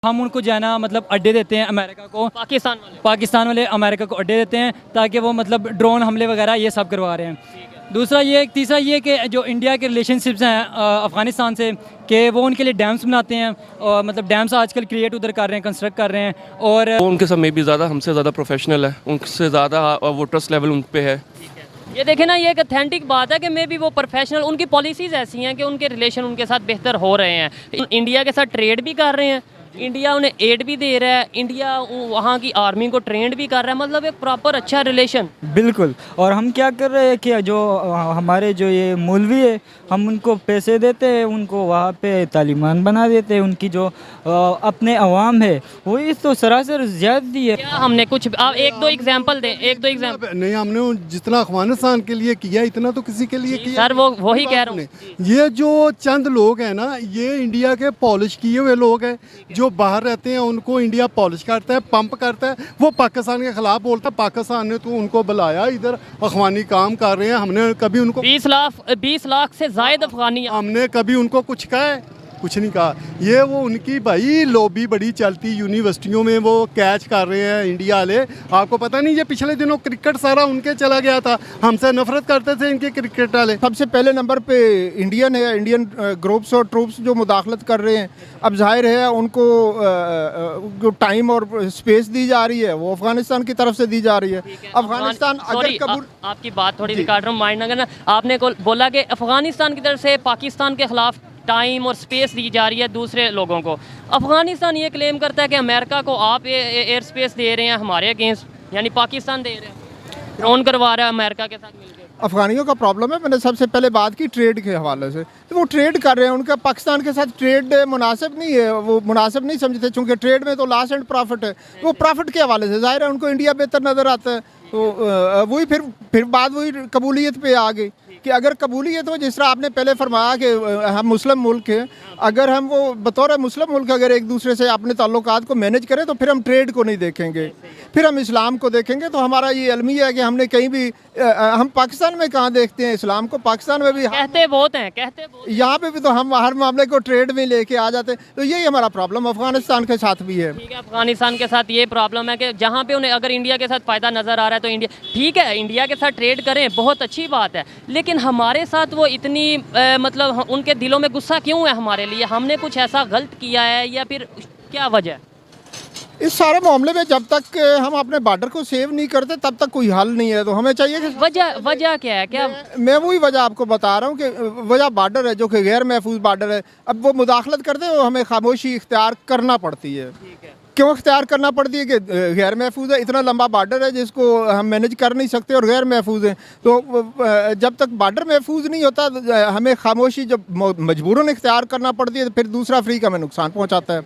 हम उनको जो है ना मतलब अड्डे देते हैं अमेरिका को, पाकिस्तान वाले अमेरिका को अड्डे देते हैं ताकि वो मतलब ड्रोन हमले वगैरह ये सब करवा रहे हैं। दूसरा ये, तीसरा ये कि जो इंडिया के रिलेशनशिप्स हैं अफ़गानिस्तान से, कि वो उनके लिए डैम्स बनाते हैं और मतलब डैम्स आजकल क्रिएट उधर कर रहे हैं, कंस्ट्रक्ट कर रहे हैं। और वो उनके समय भी ज़्यादा हमसे ज़्यादा प्रोफेशनल है, उनसे ज़्यादा वो ट्रस्ट लेवल उन पे है। ये देखें ना, ये एक अथेंटिक बात है कि मे भी वो प्रोफेशनल, उनकी पॉलिसीज़ ऐसी हैं कि उनके रिलेशन उनके साथ बेहतर हो रहे हैं। इंडिया के साथ ट्रेड भी कर रहे हैं, इंडिया उन्हें एड भी दे रहा है, इंडिया वहाँ की आर्मी को ट्रेंड भी कर रहा है, मतलब एक प्रॉपर अच्छा रिलेशन। बिल्कुल। और हम क्या कर रहे हैं कि जो हमारे जो ये मौलवी है, हम उनको पैसे देते हैं, उनको वहाँ पे तालिबान बना देते हैं। उनकी जो अपने अवाम है वो इस तो सरासर ज़्यादती है। क्या हमने कुछ, आप एक दो एग्जांपल दें, एक दो एग्जांपल। नहीं, हमने जितना अफगानिस्तान के लिए किया इतना तो किसी के लिए किया सर वही कह रहा हूँ। ये जो चंद लोग हैं ना, ये इंडिया के पॉलिश किए हुए लोग हैं। जो बाहर रहते हैं उनको इंडिया पॉलिश करता है, पंप करता है, वो पाकिस्तान के खिलाफ बोलता है। पाकिस्तान ने तो उनको बुलाया, इधर अफगानी काम कर रहे हैं। हमने कभी उनको 20 लाख से ज़ायद अफगानी, हमने कभी उनको कुछ कहा है? कुछ नहीं कहा। ये वो उनकी भाई लॉबी बड़ी चलती, यूनिवर्सिटियों में वो कैच कर रहे हैं इंडिया वाले। आपको पता नहीं, ये पिछले दिनों क्रिकेट सारा उनके चला गया था, हमसे नफरत करते थे इनके क्रिकेट वाले। सबसे पहले नंबर पे इंडियन है, इंडियन ग्रुप्स और ट्रूप्स जो मुदाखलत कर रहे हैं। अब जाहिर है उनको जो टाइम और स्पेस दी जा रही है वो अफगानिस्तान की तरफ से दी जा रही है। अफगानिस्तान अगर कबूल, आपकी बात थोड़ी सी काट रहा हूँ, माइंड ना करना। आपने बोला कि अफगानिस्तान की तरफ से पाकिस्तान के खिलाफ टाइम और स्पेस दी जा रही है दूसरे लोगों को। अफगानिस्तान ये क्लेम करता है कि अमेरिका को आप एयर स्पेस दे रहे हैं हमारे अगेंस्ट, यानी पाकिस्तान दे रहे हैं, ड्रोन करवा रहा है अमेरिका के साथ मिलकर। अफगानियों का प्रॉब्लम है। मैंने सबसे पहले बात की ट्रेड के हवाले से, तो वो ट्रेड कर रहे हैं, उनका पाकिस्तान के साथ ट्रेड मुनासिब नहीं है, वो मुनासिब नहीं समझते, चूँकि ट्रेड में तो लॉस एंड प्रॉफिट है। वो प्रॉफिट के हवाले से जाहिर है उनको इंडिया बेहतर नज़र आता है। तो वही फिर बात वही कबूलियत पे आ गई कि अगर कबूलियत हो, जिस तरह आपने पहले फरमाया कि हम मुस्लिम मुल्क हैं, अगर हम वो बतौर मुस्लिम मुल्क अगर एक दूसरे से अपने ताल्लुकात को मैनेज करें तो फिर हम ट्रेड को नहीं देखेंगे, फिर हम इस्लाम को देखेंगे। तो हमारा ये अलमिया है कि हमने कहीं भी हम पाकिस्तान में कहाँ देखते हैं इस्लाम को, पाकिस्तान में भी कहते बहुत हैं, यहाँ पे भी तो हम हर मामले को ट्रेड में लेके आ जाते हैं। तो यही हमारा प्रॉब्लम अफगानिस्तान के साथ भी है। ठीक है, अफगानिस्तान के साथ ये प्रॉब्लम है कि जहाँ पे उन्हें अगर इंडिया के साथ फ़ायदा नज़र आ रहा है तो इंडिया, ठीक है इंडिया के साथ ट्रेड करें, बहुत अच्छी बात है, लेकिन हमारे साथ वो इतनी मतलब उनके दिलों में गुस्सा क्यों है हमारे लिए? हमने कुछ ऐसा गलत किया है या फिर क्या वजह? इस सारे मामले में जब तक हम अपने बॉर्डर को सेव नहीं करते तब तक कोई हल नहीं है। तो हमें चाहिए कि वजह क्या है? क्या मैं वही वजह आपको बता रहा हूँ कि वजह बॉर्डर है, जो कि गैर महफूज बॉर्डर है। अब वो मुदाखलत करते हैं, हमें खामोशी इख्तियार करना पड़ती है। क्यों इख्तियार करना पड़ती है? कि गैर महफूज है, इतना लंबा बॉर्डर है जिसको हम मैनेज कर नहीं सकते और गैर महफूज है। तो जब तक बॉर्डर महफूज नहीं होता हमें खामोशी जब मजबूरन इख्तियार करना पड़ती है तो फिर दूसरा अफ्रीका में नुकसान पहुँचाता है।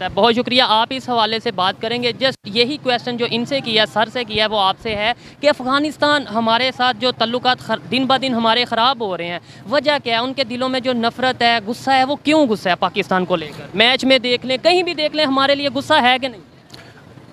बहुत शुक्रिया, आप इस हवाले से बात करेंगे। जस्ट यही क्वेश्चन जो इनसे किया, सर से किया, वो आपसे है कि अफ़गानिस्तान हमारे साथ जो तल्लुकात दिन ब दिन हमारे ख़राब हो रहे हैं, वजह क्या है? उनके दिलों में जो नफ़रत है, गुस्सा है, वो क्यों गुस्सा है पाकिस्तान को लेकर? मैच में देख लें, कहीं भी देख लें, हमारे लिए गुस्सा है कि नहीं?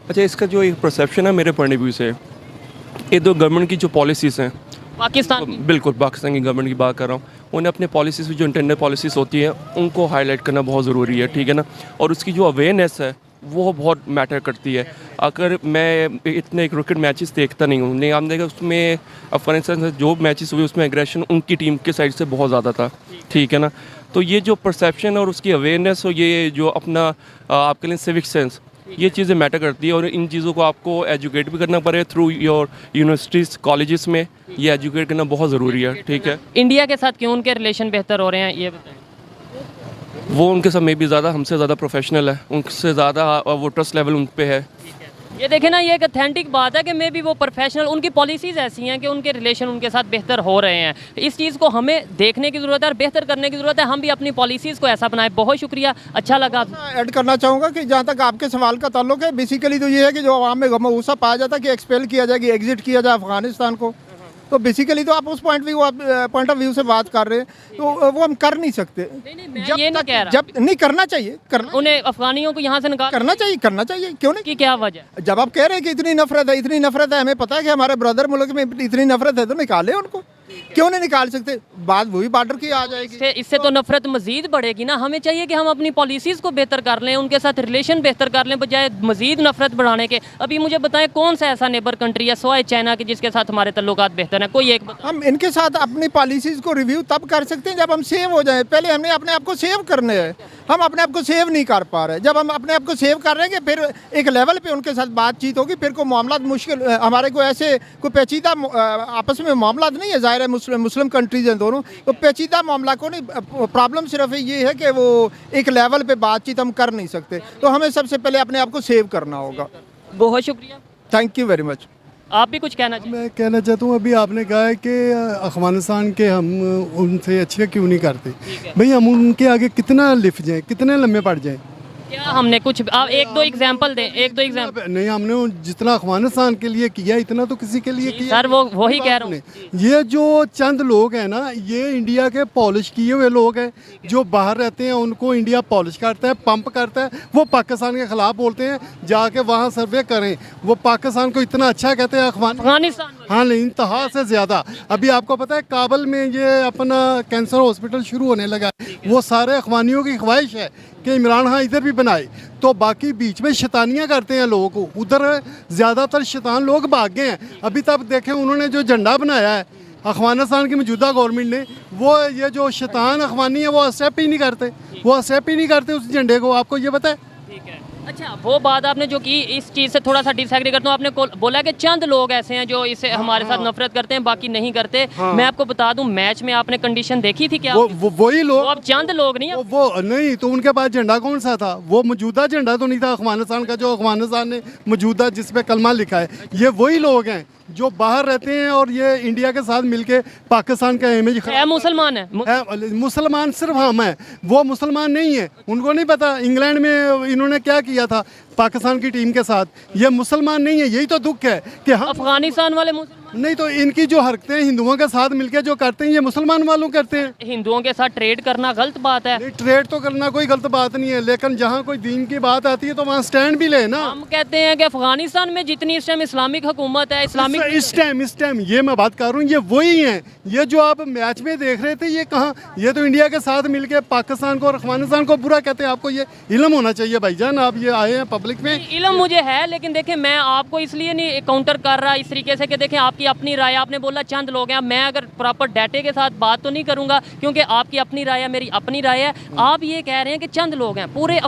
अच्छा, इसका जो एक परसेप्शन है मेरे पॉइंट ऑफ व्यू से, ये दो गवर्नमेंट की जो पॉलिसीज़ हैं पाकिस्तान, बिल्कुल पाकिस्तान की गवर्नमेंट की बात कर रहा हूँ, उन्हें अपने पॉलिसीज़ जो इंटरनल पॉलिसीज़ होती हैं उनको हाईलाइट करना बहुत ज़रूरी है, ठीक है ना। और उसकी जो अवेयरनेस है वो बहुत मैटर करती है। अगर मैं इतने क्रिकेट मैचेस देखता नहीं हूँ, नहीं, आपने देखा उसमें अफगानिस्तान से जो मैचेस हुए उसमें एग्रेशन उनकी टीम के साइड से बहुत ज़्यादा था, ठीक है ना। तो ये जो परसेप्शन और उसकी अवेयरनेस और ये जो अपना आपके लिए सिविक सेंस, ये चीज़ें मैटर करती है। और इन चीज़ों को आपको एजुकेट भी करना पड़े थ्रू योर यूनिवर्सिटीज़ कॉलेजेस में, ये एजुकेट करना बहुत ज़रूरी है, ठीक है। इंडिया के साथ क्यों उनके रिलेशन बेहतर हो रहे हैं, ये बताएं। वो उनके समय भी ज़्यादा हमसे ज़्यादा प्रोफेशनल है, उनसे ज़्यादा वो ट्रस्ट लेवल उन पे है। ये देखें ना, ये एक अथेंटिक बात है कि मे भी वो प्रोफेशनल, उनकी पॉलिसीज़ ऐसी हैं कि उनके रिलेशन उनके साथ बेहतर हो रहे हैं। इस चीज़ को हमें देखने की ज़रूरत है और बेहतर करने की ज़रूरत है। हम भी अपनी पॉलिसीज़ को ऐसा बनाएं। बहुत शुक्रिया, अच्छा लगा। ऐड करना चाहूँगा कि जहाँ तक आपके सवाल का ताल्लुक है, बेसिकली तो ये है कि जो आवाम में गम गुस्सा पाया जाता है कि एक्सपेल किया जाए, कि एग्जिट किया जाए अफगानिस्तान को, तो बेसिकली तो आप उस पॉइंट ऑफ व्यू से बात कर रहे हैं, तो वो हम कर नहीं सकते। जब नहीं करना चाहिए, उन्हें अफगानियों को यहाँ से निकाल करना चाहिए, क्यों नहीं? कि क्या वजह? जब आप कह रहे हैं कि इतनी नफरत है, हमें पता है कि हमारे ब्रदर मुल्क में इतनी नफरत है, तो निकाले उनको। क्यों नहीं निकाल सकते? बात वही बॉर्डर की आ जाएगी। इससे तो नफरत मजीद बढ़ेगी ना। हमें चाहिए कि हम अपनी पॉलिसीज़ को बेहतर कर लें, उनके साथ रिलेशन बेहतर कर लें, बजाय मजीद नफरत बढ़ाने के। अभी मुझे बताएं कौन सा ऐसा नेबर कंट्री है सवाए चाइना के जिसके साथ हमारे तल्लुकात बेहतर हैं? कोई एक हम इनके साथ अपनी पॉलिसीज़ को रिव्यू तब कर सकते हैं जब हम सेव हो जाएं। पहले हमने अपने आप को सेव करने हैं, हम अपने आप को सेव नहीं कर पा रहे। जब हम अपने आप को सेव कर रहे हैं फिर एक लेवल पे उनके साथ बातचीत होगी, फिर कोई मामला मुश्किल हमारे को ऐसे कोई पेचीदा आपस में मामला नहीं है। ज़ाहिर है मुस्लिम कंट्रीज हैं दोनों, तो पेचीदा मामला को नहीं। प्रॉब्लम सिर्फ ये है कि वो एक लेवल पे बातचीत हम कर नहीं सकते, तो हमें सबसे पहले अपने आप को सेव करना होगा। बहुत शुक्रिया, थैंक यू वेरी मच। आप भी कुछ कहना चाहिए? मैं कहना चाहता हूँ, अभी आपने कहा है कि अफगानिस्तान के हम उनसे अच्छे क्यों नहीं करते। भाई हम उनके आगे कितना लिफ जाएं, कितने लम्बे पड़ जाएं। क्या हमने कुछ आप एक दो एग्जांपल दें, एक दो एग्जांपल। नहीं, हमने जितना अफगानिस्तान के लिए किया इतना तो किसी के लिए किया सर, वो वही कह रहा हूँ। ये जो चंद लोग हैं ना, ये इंडिया के पॉलिश किए हुए लोग हैं जो बाहर रहते हैं। उनको इंडिया पॉलिश करता है, पंप करता है। वो पाकिस्तान के खिलाफ बोलते हैं, जाके वहाँ सर्वे करें। वो पाकिस्तान को इतना अच्छा कहते हैं अफगानिस्तान। हाँ, नहीं, इंतहा से ज़्यादा। अभी आपको पता है काबल में ये अपना कैंसर हॉस्पिटल शुरू होने लगा है। वो सारे अफगानियों की ख्वाहिश है कि इमरान खान इधर भी बनाए, तो बाकी बीच में शैतानियाँ करते हैं लोगों को। उधर ज़्यादातर शैतान लोग भाग गए हैं। अभी तक देखें, उन्होंने जो झंडा बनाया है अफगानिस्तान की मौजूदा गवर्नमेंट ने, वो ये जो शैतान अफगानी है वो एक्सेप्ट ही नहीं करते। वो एक्सेप्ट ही नहीं करते उस झंडे को। आपको ये पता है? अच्छा, वो बात आपने जो की, इस चीज़ से थोड़ा सा डिसएग्री करता हूँ। आपने बोला कि चंद लोग ऐसे हैं जो इसे हमारे साथ नफरत करते हैं, बाकी नहीं करते। मैं आपको बता दूं, मैच में आपने कंडीशन देखी थी क्या? वही लोग, अब चंद लोग नहीं है। वो नहीं तो उनके पास झंडा कौन सा था? वो मौजूदा झंडा तो नहीं था अफगानिस्तान का, जो अफगानिस्तान ने मौजूदा जिस पे कलमा लिखा है। ये वही लोग हैं जो बाहर रहते हैं और ये इंडिया के साथ मिलके पाकिस्तान का इमेज मुसलमान है। मुसलमान सिर्फ हम हैं, वो मुसलमान नहीं है। उनको नहीं पता इंग्लैंड में इन्होंने क्या किया था पाकिस्तान की टीम के साथ। ये मुसलमान नहीं है। यही तो दुख है कि हम अफगानिस्तान वाले मुसलमान नहीं, तो इनकी जो हरकतें हिंदुओं के साथ मिलके जो करते हैं, ये मुसलमान वालों करते हैं। हिंदुओं के साथ ट्रेड करना गलत बात है। ट्रेड तो करना कोई गलत बात नहीं है, लेकिन जहाँ कोई दीन की बात आती है तो वहाँ स्टैंड भी ले ना। हम कहते हैं कि अफगानिस्तान में जितनी इस टाइम इस्लामिक हुकूमत है, इस्लामिक इस टाइम ये मैं बात कर रहा हूँ, ये वही हैं। ये जो आप मैच में देख रहे थे, ये कहाँ, ये तो इंडिया के साथ मिलके पाकिस्तान को और अफगानिस्तान को बुरा कहते हैं। आपको ये इल्म होना चाहिए भाईजान, आप ये आए हैं पब्लिक में। इल्म मुझे है, लेकिन देखें मैं आपको इसलिए नहीं काउंटर कर रहा इस तरीके से कि देखें आपकी अपनी राय। आपने बोला चंद लोग हैं, मैं अगर प्रॉपर डाटे के साथ बात तो नहीं करूंगा, क्योंकि आपकी अपनी राय है, मेरी अपनी राय है। आप ये कह रहे हैं कि चंद लोग हैं पूरे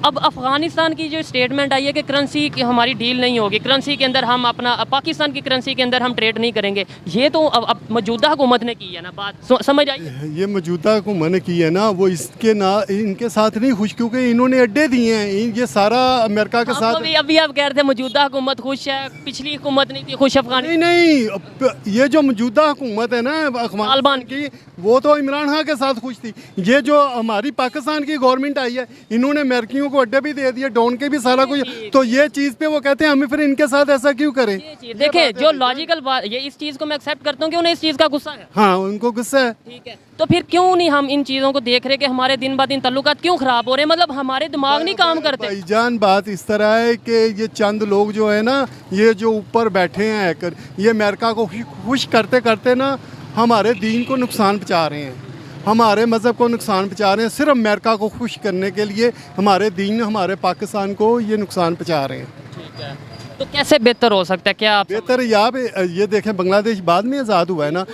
अब अफगानिस्तान की जो स्टेटमेंट आई है कि करेंसी की हमारी डील नहीं होगी, करेंसी के अंदर हम अपना पाकिस्तान की करेंसी के अंदर हम ट्रेड नहीं करेंगे। ये तो अब मौजूदा हुकूमत ने की है ना, बात समझ आई? ये मौजूदा हुकूमत ने की है ना, वो इसके ना इनके साथ नहीं खुश, क्योंकि इन्होंने अड्डे दिए हैं। ये सारा अमेरिका के साथ। अभी आप कह रहे थे मौजूदा हुकूमत खुश है, पिछली हुकूमत नहीं थी खुश अफगानिस्तान। नहीं, ये जो मौजूदा हुकूमत है ना तालिबान की, वो तो इमरान खान के साथ खुश थी। ये जो हमारी पाकिस्तान की गवर्नमेंट आई है, इन्होंने अमेरिकियों को अड्डे भी दे दिए, डॉन के भी सारा कुछ। तो ये चीज़ पे वो कहते हैं हमें फिर इनके साथ ऐसा क्यों करें। देखिए जो लॉजिकल बात, ये इस चीज़ को मैं एक्सेप्ट करता हूँ कि उन्हें इस चीज़ का गुस्सा है। हाँ, उनको गुस्सा है। ठीक है, तो फिर क्यों नहीं हम इन चीज़ों को देख रहे कि हमारे दिन ब दिन तल्लुकात क्यों ख़राब हो रहे हैं? मतलब हमारे दिमाग नहीं काम करते। भाईजान बात इस तरह है कि ये चंद लोग जो है ना, ये जो ऊपर बैठे हैं हैकर, ये अमेरिका को खुश करते करते ना हमारे दीन को नुकसान पहुँचा रहे हैं, हमारे मज़हब को नुकसान पहुँचा रहे हैं। सिर्फ अमेरिका को खुश करने के लिए हमारे दीन, हमारे पाकिस्तान को ये नुकसान पहुँचा रहे हैं। ठीक है, तो कैसे बेहतर हो सकता है? क्या आप बेहतर यहाँ पे ये देखें, बांग्लादेश बाद में आज़ाद हुआ है ना,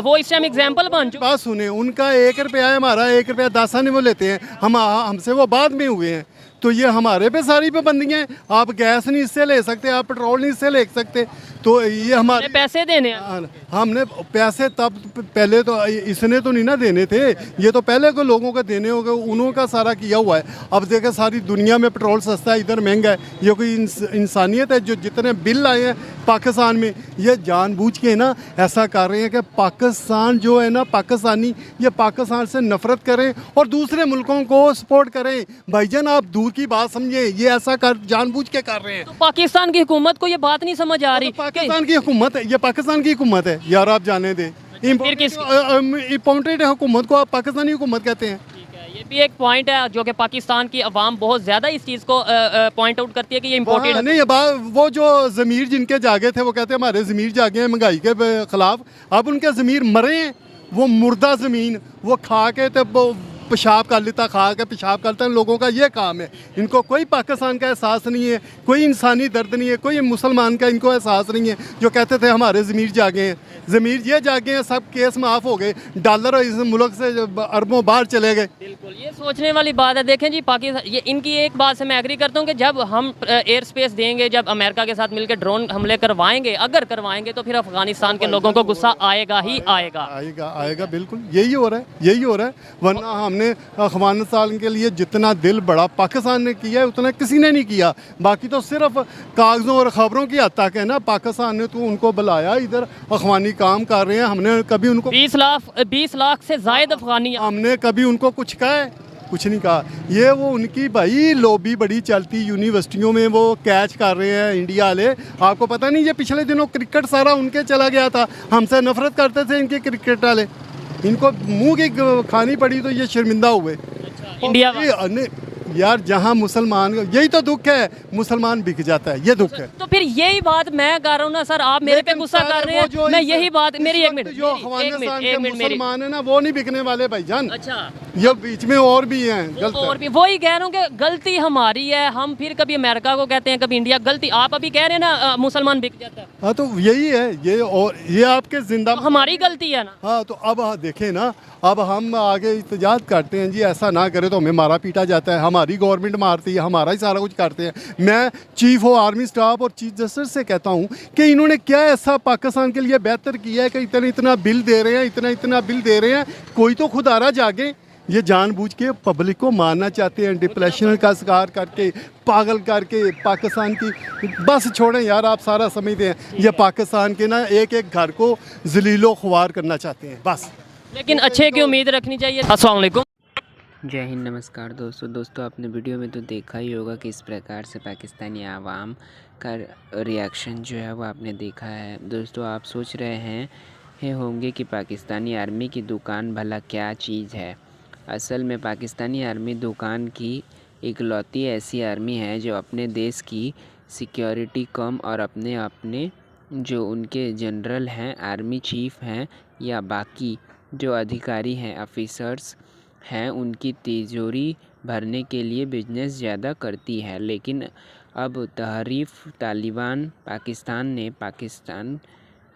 वो इस टाइम एग्जाम्पल बन चुका। बात सुने, उनका 1 रुपया है, हमारा 1 रुपया 10 आने वो लेते हैं, हमसे वो बाद में हुए हैं। तो ये हमारे पे सारी पाबंदियाँ हैं। आप गैस नहीं इससे ले सकते, आप पेट्रोल नहीं इससे ले सकते। तो ये हमारे पैसे देने हैं। हमने पैसे तब पहले तो इसने तो नहीं ना देने थे, ये तो पहले को लोगों को देने होंगे, उन्हों का सारा किया हुआ है। अब देखें सारी दुनिया में पेट्रोल सस्ता है, इधर महंगा है। ये कोई इंसानियत है? जो जितने बिल आए हैं पाकिस्तान में, ये जानबूझ के ना ऐसा कर रहे हैं कि पाकिस्तान जो है ना, पाकिस्तानी ये पाकिस्तान से नफरत करें और दूसरे मुल्कों को सपोर्ट करें। भाईजान आप दूर की बात समझे, ये ऐसा कर जानबूझ के कर रहे हैं। तो पाकिस्तान की हुकूमत को ये बात नहीं समझ आ रही? पाकिस्तान की हुकूमत है, ये पाकिस्तान की हुकूमत है यार, आप जाने दें। इम्पोर्टेड हुकूमत को आप पाकिस्तानी हुकूमत कहते हैं। ये ये भी एक पॉइंट है जो कि पाकिस्तान की अवाम बहुत ज़्यादा इस चीज़ को पॉइंट आउट करती है कि ये इम्पोर्टेड नहीं वो जो ज़मीर जिनके जागे थे वो कहते हैं हमारे ज़मीर जागे हैं महंगाई के ख़िलाफ़। अब उनके ज़मीर मरे हैं, वो मुर्दा ज़मीन वो खा के तो वो पेशाब कर लेता, खा के पेशाब करते हैं। लोगों का ये काम है, इनको कोई पाकिस्तान का एहसास नहीं है, कोई इंसानी दर्द नहीं है, कोई मुसलमान का इनको एहसास नहीं है। जो कहते थे हमारे ज़मीर जागे हैं, ज़मीर ये जागे हैं, सब केस माफ़ हो गए, डॉलर इस मुल्क से अरबों बाहर चले गए। बिल्कुल, ये सोचने वाली बात है। देखें जी, पाकिस्तान ये इनकी एक बात से मैं एग्री करता हूँ कि जब हम एयर स्पेस देंगे, जब अमेरिका के साथ मिलकर ड्रोन हमले करवाएंगे, अगर करवाएंगे, तो फिर अफगानिस्तान के लोगों को गुस्सा आएगा ही आएगा। आएगा बिल्कुल, यही हो रहा है। वरना हमने अफगानिस्तान के लिए जितना दिल बड़ा पाकिस्तान ने किया है उतना किसी ने नहीं किया। बाकी तो सिर्फ कागज़ों और ख़बरों की हद तक है ना। पाकिस्तान ने तो उनको बुलाया, इधर अफगानी काम कर रहे हैं, हमने कभी उनको 20 लाख से ज़ायद अफगानी, हमने कभी उनको कुछ कहा है? कुछ नहीं कहा। ये वो उनकी भाई लॉबी बड़ी चलती, यूनिवर्सिटियों में वो कैच कर रहे हैं इंडिया वाले। आपको पता नहीं ये पिछले दिनों क्रिकेट सारा उनके चला गया था, हमसे नफरत करते थे इनके क्रिकेट वाले, इनको मुंह की खानी पड़ी तो ये शर्मिंदा हुए। इंडिया यार जहाँ मुसलमान, यही तो दुख है, मुसलमान बिक जाता है, ये दुख है। तो फिर यही बात मैं कर रहा हूँ ना सर, आप मेरे पे गुस्सा कर रहे हैं। मैं यही बात, मेरी एक मिनट, जो अफगानिस्तान के मुसलमान है ना वो नहीं बिकने वाले भाईजान। अच्छा, ये बीच में और भी हैं गलत, और भी वही कह रहा हूँ कि गलती हमारी है। हम फिर कभी अमेरिका को कहते हैं, कभी इंडिया। गलती आप अभी कह रहे हैं ना मुसलमान बिक जाता है। हाँ तो यही है ये, और ये आपके जिंदा हमारी गलती है ना। हाँ तो अब देखें ना, अब हम आगे इhtजाज करते हैं जी ऐसा ना करे तो हमें मारा पीटा जाता है, हमारी गवर्नमेंट मारती है, हमारा ही सारा कुछ करते हैं। मैं चीफ ऑफ आर्मी स्टाफ और चीफ जस्टिस से कहता हूँ कि इन्होंने क्या ऐसा पाकिस्तान के लिए बेहतर किया है कि इतना बिल दे रहे हैं, इतना बिल दे रहे हैं। कोई तो खुदारा जागे। ये जानबूझ के पब्लिक को मारना चाहते हैं, डिप्रेशन का शिकार करके, पागल करके पाकिस्तान की। बस छोड़ें यार, आप सारा समझते हैं ये पाकिस्तान के ना एक एक घर को जलीलो ख्वार करना चाहते हैं बस। लेकिन अच्छे की उम्मीद रखनी चाहिए। अस्सलाम वालेकुम। जय हिंद, नमस्कार दोस्तों आपने वीडियो में तो देखा ही होगा कि इस प्रकार से पाकिस्तानी आवाम का रिएक्शन जो है वो आपने देखा है। दोस्तों आप सोच रहे होंगे कि पाकिस्तानी आर्मी की दुकान भला क्या चीज़ है। असल में पाकिस्तानी आर्मी दुकान की इकलौती ऐसी आर्मी है जो अपने देश की सिक्योरिटी कम और अपने जो उनके जनरल हैं, आर्मी चीफ हैं या बाकी जो अधिकारी हैं, ऑफिसर्स हैं, उनकी तिजोरी भरने के लिए बिजनेस ज़्यादा करती है। लेकिन अब तहरीफ तालिबान पाकिस्तान ने पाकिस्तान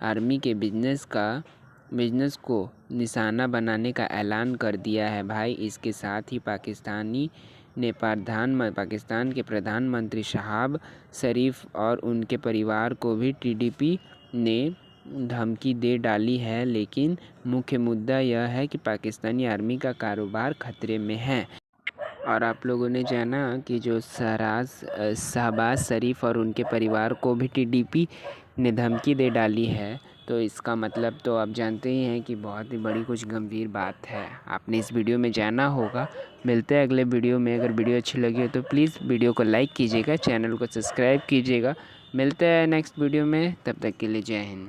आर्मी के बिजनेस को निशाना बनाने का ऐलान कर दिया है भाई। इसके साथ ही पाकिस्तान के प्रधानमंत्री शहबाज शरीफ और उनके परिवार को भी टीडीपी ने धमकी दे डाली है। लेकिन मुख्य मुद्दा यह है कि पाकिस्तानी आर्मी का कारोबार खतरे में है। और आप लोगों ने जाना कि जो शहबाज शरीफ और उनके परिवार को भी टीडीपी ने धमकी दे डाली है, तो इसका मतलब तो आप जानते ही हैं कि बहुत ही बड़ी कुछ गंभीर बात है। आपने इस वीडियो में जाना होगा। मिलते हैं अगले वीडियो में। अगर वीडियो अच्छी लगी हो तो प्लीज़ वीडियो को लाइक कीजिएगा, चैनल को सब्सक्राइब कीजिएगा। मिलते हैं नेक्स्ट वीडियो में, तब तक के लिए जय हिंद।